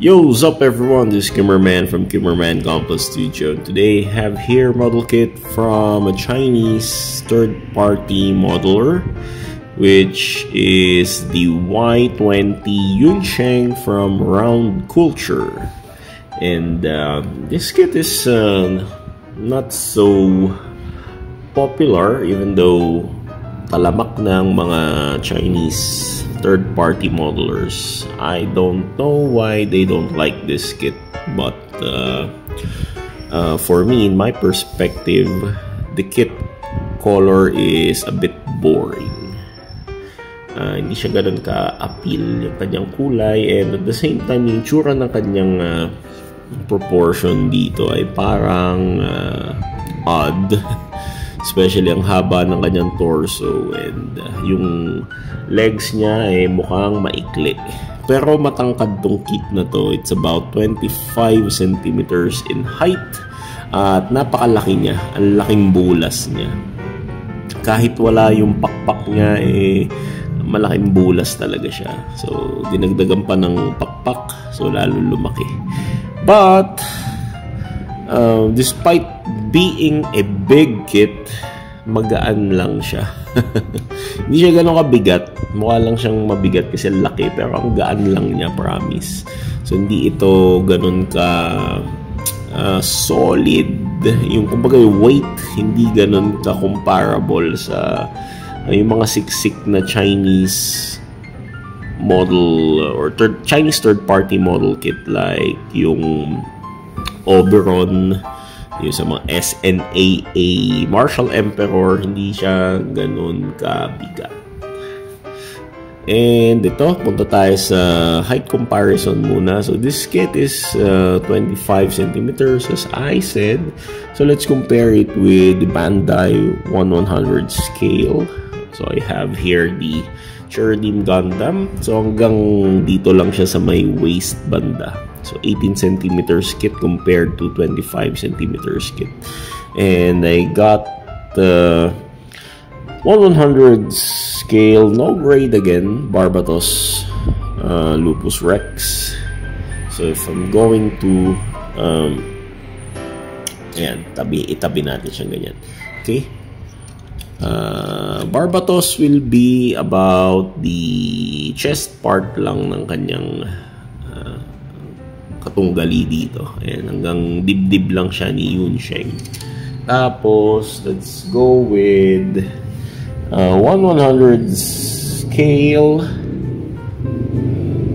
Yo, what's up everyone? This is Kimmerman from Kimmerman Complex Studio. Today I have here model kit from a Chinese third-party modeler, which is the Y20 Yunsheng from Round Culture. And this kit is not so popular, even though talamak ng mga Chinese third-party modelers. I don't know why they don't like this kit, but for me, in my perspective, the kit color is a bit boring. Hindi siya ganun ka-appeal yung kanyang kulay, and at the same time, yung tsura ng kanyang proportion dito ay parang odd. Especially ang haba ng kanyang torso, and yung legs niya ay mukhang maikli. Pero matangkad tong kit na to. It's about 25 centimeters in height. At napakalaki niya. Ang laking bulas niya. Kahit wala yung pakpak niya, malaking bulas talaga siya. So, dinagdagan pa ng pakpak. So, lalo lumaki. But, despite being a big kit, magaan lang siya. Hindi siya ganun kabigat. Mukha lang siyang mabigat kasi laki, pero ang gaan lang niya, promise. So hindi ito ganun ka solid. Yung kumbaga weight, hindi ganun ka comparable sa yung mga siksik na Chinese model or Chinese third-party model kit, like yung Oberon, yung sa mga SNAA, Marshall Emperor. Hindi siya ganun kabigat. And ito, punta tayo sa height comparison muna. So this kit is 25 centimeters, as I said. So let's compare it with the Bandai 1/100 scale. So I have here the Cherrim Gundam. So hanggang dito lang siya sa may waist banda. So 18 centimeters kit compared to 25 centimeters kit. And I got the 1/100 scale, no grade again, Barbatos Lupus Rex. So if I'm going to ayan, itabi natin siya ganyan. Okay. Barbatos will be about the chest part lang ng kanyang katunggali dito. Ayan, hanggang dibdib lang siya ni Yunsheng. Tapos, let's go with 1/100 scale,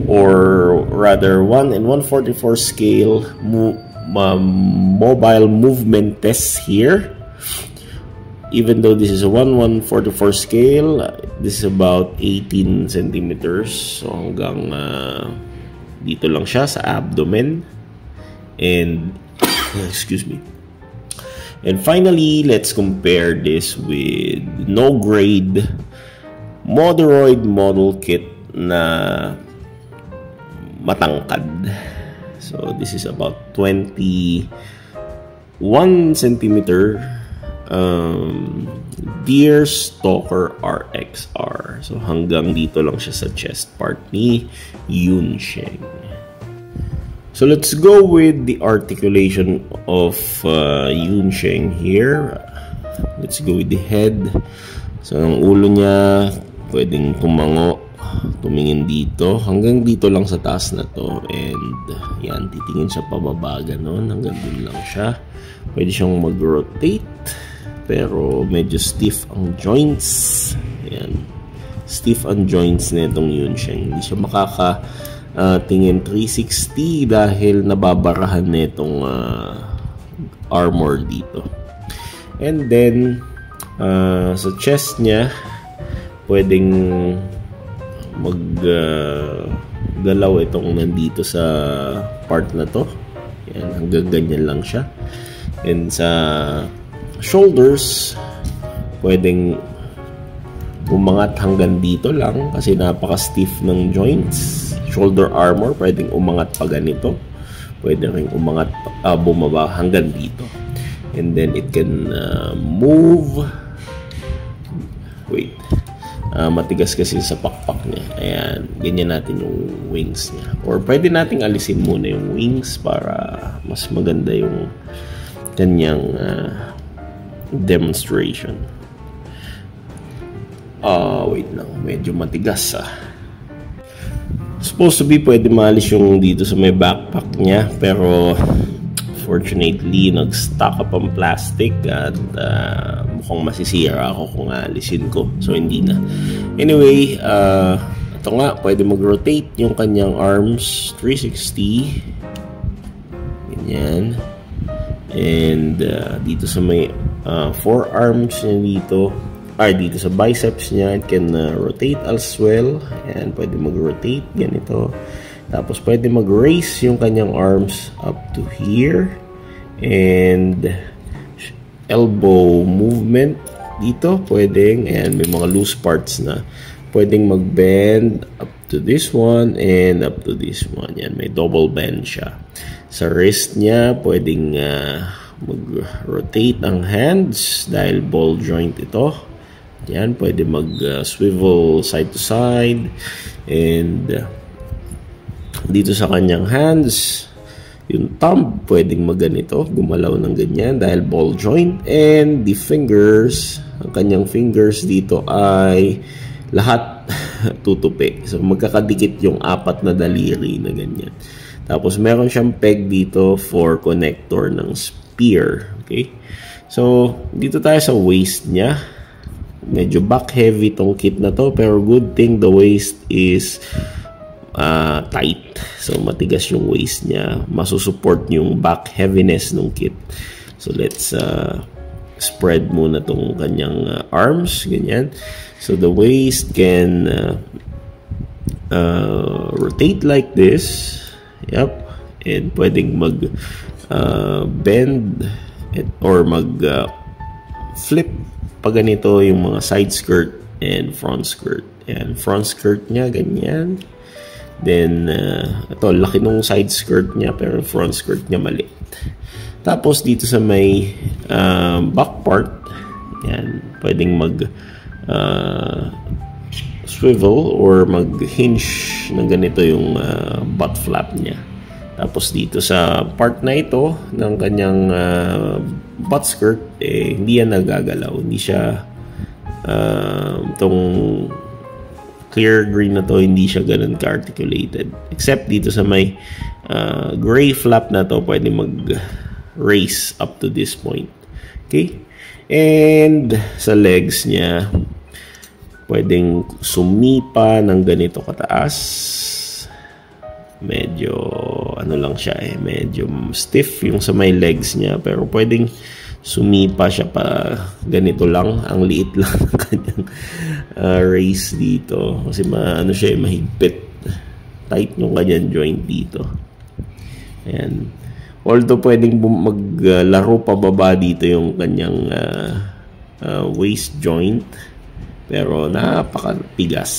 or rather 1 and 1/44 scale mobile movement test here. Even though this is a 1/144 scale, this is about 18 centimeters. So hanggang dito lang siya sa abdomen. And excuse me. And finally, let's compare this with no grade Moderoid model kit na matangkad. So this is about 21 centimeter Deer Stalker RXR. So hanggang dito lang siya sa chest part ni Yunsheng. So let's go with the articulation of Yunsheng here. Let's go with the head. So ang ulo niya pwedeng tumingin dito. Hanggang dito lang sa taas na to. And yan, titingin siya pababa ganon. Hanggang dun lang siya. Pwede siyang mag-rotate. Pero medyo stiff ang joints. Ayan. Stiff ang joints nitong Yunsheng. Hindi siya makakatingin 360 dahil nababarahan nitong armor dito. And then, sa chest niya, pwedeng maggalaw itong nandito sa part na to. Ayan, hanggang ganyan lang siya. And sa shoulders, pwedeng umangat hanggang dito lang kasi napaka-stiff ng joints. Shoulder armor, pwedeng umangat pa ganito. Pwede rin umangat, bumaba hanggang dito. And then it can move. Wait. matigas kasi sa pakpak niya. Ayan, ganyan natin yung wings niya. Or pwede nating alisin muna yung wings para mas maganda yung kanyang demonstration. Wait lang, medyo matigas Supposed to be pwede maalis yung dito sa may backpack niya, pero fortunately nag-stock up ang plastic at mukhang masisira ako kung alisin ko, so hindi na. Anyway, ito nga, pwede mag-rotate yung kanyang arms 360 ganyan, and dito sa may forearms niya dito sa biceps niya, it can rotate as well. Ayan, pwede mag-rotate ganito. Tapos pwede mag-raise yung kanyang arms up to here, and elbow movement dito pwedeng, and may mga loose parts na pwedeng mag-bend up to this one and up to this one. Yan, may double bend siya. Sa wrist niya pwedeng mag-rotate ang hands dahil ball joint ito. Yan, pwede mag-swivel side to side, and dito sa kanyang hands, yung thumb pwedeng magganito, gumalaw ng ganyan dahil ball joint, and the fingers, ang kanyang fingers dito ay lahat tutupi. So magkakadikit yung 4 na daliri na ganyan. Tapos meron siyang peg dito for connector ng spear. Okay? So dito tayo sa waist niya. Medyo back heavy tong kit na to, pero good thing the waist is tight. So matigas yung waist niya, masusupport yung back heaviness ng kit. So let's spread muna tong kanyang arms ganyan. So the waist can rotate like this. Yep. And pwedeng mag bend or mag flip pag ganito yung mga side skirt and front skirt. And front skirt niya ganyan. Then ito, laki nung side skirt niya pero front skirt niya maliit. Tapos dito sa may back part, yan, pwedeng mag swivel or mag hinge ng ganito yung butt flap niya. Tapos dito sa part na ito ng kanyang butt skirt, hindi yan nagagalaw. Hindi siya itong clear green na to, hindi siya ganun ka-articulated. Except dito sa may gray flap na to, pwede mag-raise up to this point. Okay? And sa legs niya, pwedeng sumipa ng ganito kataas. Medyo ano lang siya medyo stiff yung sa may legs niya, pero pwedeng sumipa siya pa ganito lang, ang liit lang ng kanyang raise dito kasi ano siya mahigpit, tight yung kanyang joint dito. Ayan, although pwedeng maglaro pa baba dito yung kanyang waist joint, pero napakapigas.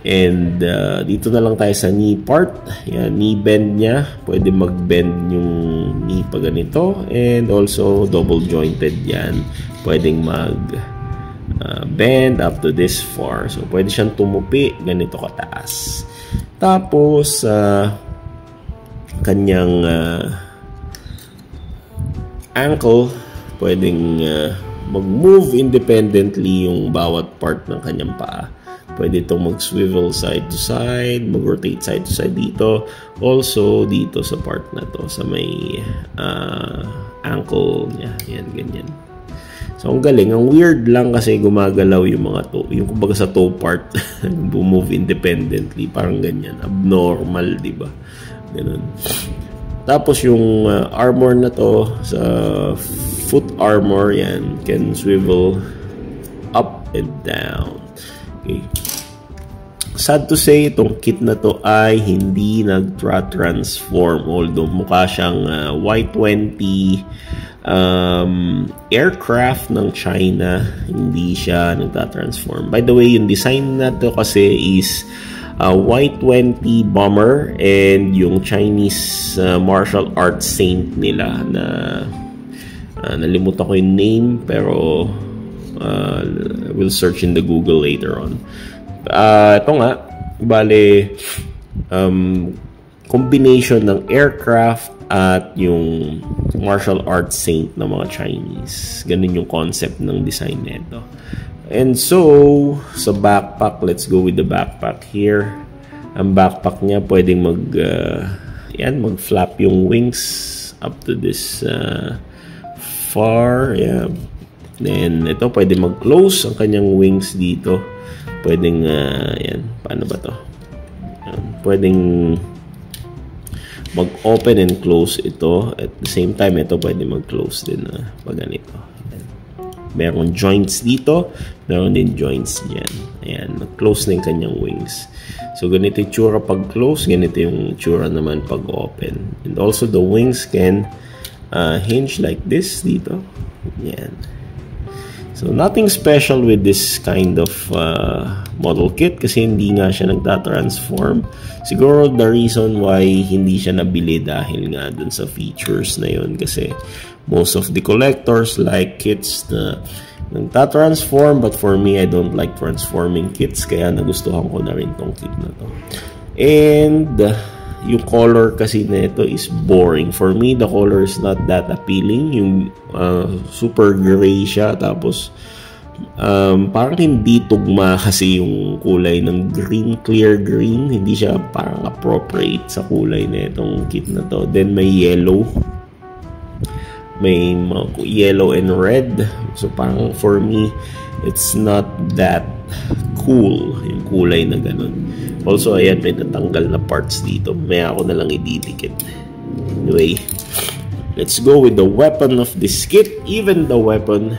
And dito na lang tayo sa knee part. Yan, knee bend niya. Pwede mag-bend yung knee pa ganito. And also double jointed yan. Pwedeng mag-bend up to this far. So pwede siyang tumupi ganito kataas. Tapos kanyang ankle, pwedeng mag-move independently yung bawat part ng kanyang paa. Pwede itong mag-swivel side to side, mag-rotate side to side dito. Also, dito sa part na to, sa may ankle niya. Yan, ganyan. So, ang galing. Ang weird lang kasi gumagalaw yung mga toe. Yung kumbaga sa toe part, bumove independently. Parang ganyan. Abnormal, di ba? Ganun. Tapos, yung armor na to, sa foot armor, yan, can swivel up and down. Okay. Sad to say, itong kit na to ay hindi nag-transform. Although mukha siyang Y-20 aircraft ng China, hindi siya nagta-transform. By the way, yung design na to kasi is Y-20 bomber, and yung Chinese martial arts saint nila na nalimutan ko yung name, pero We'll search in the Google later on. Ito nga, bale, combination ng aircraft at yung martial arts saint ng mga Chinese. Ganun yung concept ng design nito. And so, sa backpack, let's go with the backpack here. Ang backpack niya pwedeng mag-flap yung wings up to this far. Yeah. Then, ito pwede mag-close ang kanyang wings dito. Pwedeng, paano ba to? Pwedeng mag-open and close ito. At the same time, ito pwede mag-close din pag ganito. Meron joints dito. Meron din joints dyan. Ayan, mag-close na yung kanyang wings. So, ganito yung tsura pag-close. Ganito yung tsura naman pag-open. And also, the wings can hinge like this dito. Ayan. So, nothing special with this kind of model kit kasi hindi nga siya nagtatransform. Siguro the reason why hindi siya nabili dahil nga dun sa features na yun kasi most of the collectors like kits na nagtatransform, but for me, I don't like transforming kits kaya nagustuhan ko na rin tong kit na to. And yung color kasi nito is boring. For me, the color is not that appealing. Yung super gray siya. Tapos, parang hindi tugma kasi yung kulay ng green, clear green. Hindi siya parang appropriate sa kulay na itong kit na to. Then, may yellow. May yellow and red. So, parang for me, it's not that cool yung kulay na ganun. Also, ayan, may natanggal na parts dito. May ako na lang ididikit. Anyway, let's go with the weapon of this kit. Even the weapon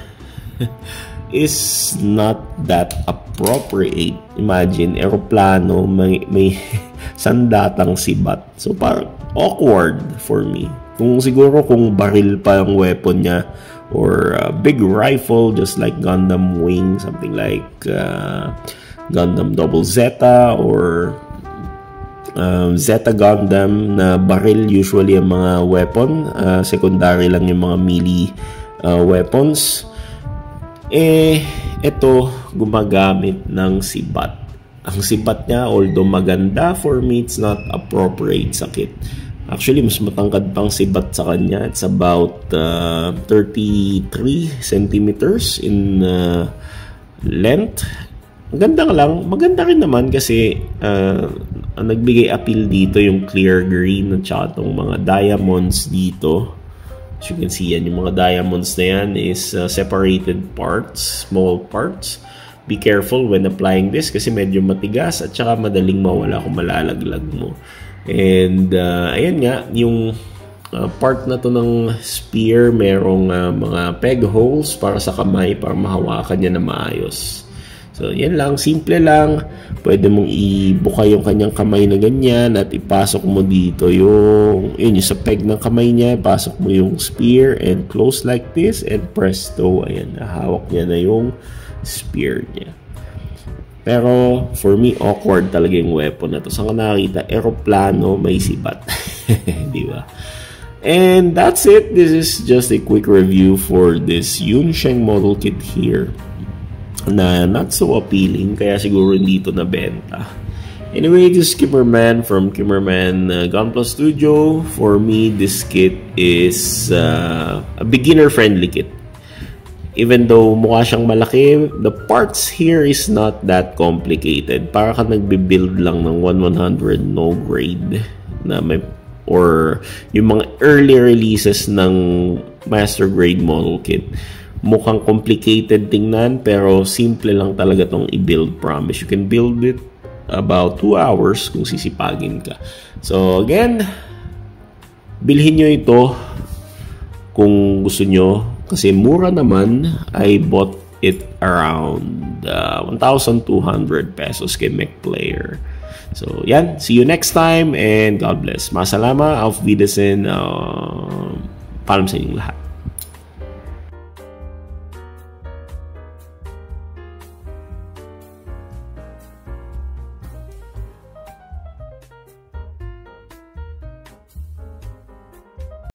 is not that appropriate. Imagine, aeroplano, may sandatang sibat. So, parang awkward for me. Siguro kung baril pa ang weapon niya, or a big rifle, just like Gundam Wing, something like Gundam Double Zeta or Zeta Gundam na baril usually ang mga weapon. Secondary lang yung mga melee weapons. Ito gumagamit ng sibat. Ang sibat niya, although maganda, for me, it's not appropriate sa kit. Actually, mas matangkad pang sibat sa kanya. It's about 33 centimeters in length. Maganda lang. Maganda rin naman kasi ang nagbigay appeal dito yung clear green at saka itong mga diamonds dito. As you can see yan, yung mga diamonds na yan is separated parts, small parts. Be careful when applying this kasi medyo matigas at saka madaling mawala kung malalaglag mo. And ayan nga, yung part na to ng spear, merong mga peg holes para sa kamay para mahawakan niya na maayos. So yan lang, simple lang. Pwede mong ibuka yung kanyang kamay na ganyan at ipasok mo dito yung sa peg ng kamay niya, ipasok mo yung spear and close like this and presto, ayan, nahawak niya na yung spear niya. Pero, for me, awkward talaga yung weapon na to. Saan ka nakakita? Aeroplano, may sibat. Di ba? And that's it. This is just a quick review for this Yunsheng model kit here. Na not so appealing, kaya siguro hindi ito nabenta. Anyway, this is Kimmerman from Kimmerman Gunpla Studio. For me, this kit is a beginner-friendly kit. Even though mukha siyang malaki, the parts here is not that complicated. Para ka nagbe-build lang ng 1/100 no grade na may, or yung mga early releases ng master grade model kit. Mukhang complicated tingnan pero simple lang talaga tong i-build, promise. You can build it about 2 hours kung sisipagin ka. So again, bilhin nyo ito kung gusto nyo. Kasi mura naman, I bought it around 1,200 pesos kay MechPlayer. So, yan. See you next time and God bless. Masalama, auf Wiedersehen. Paalam sa inyong lahat.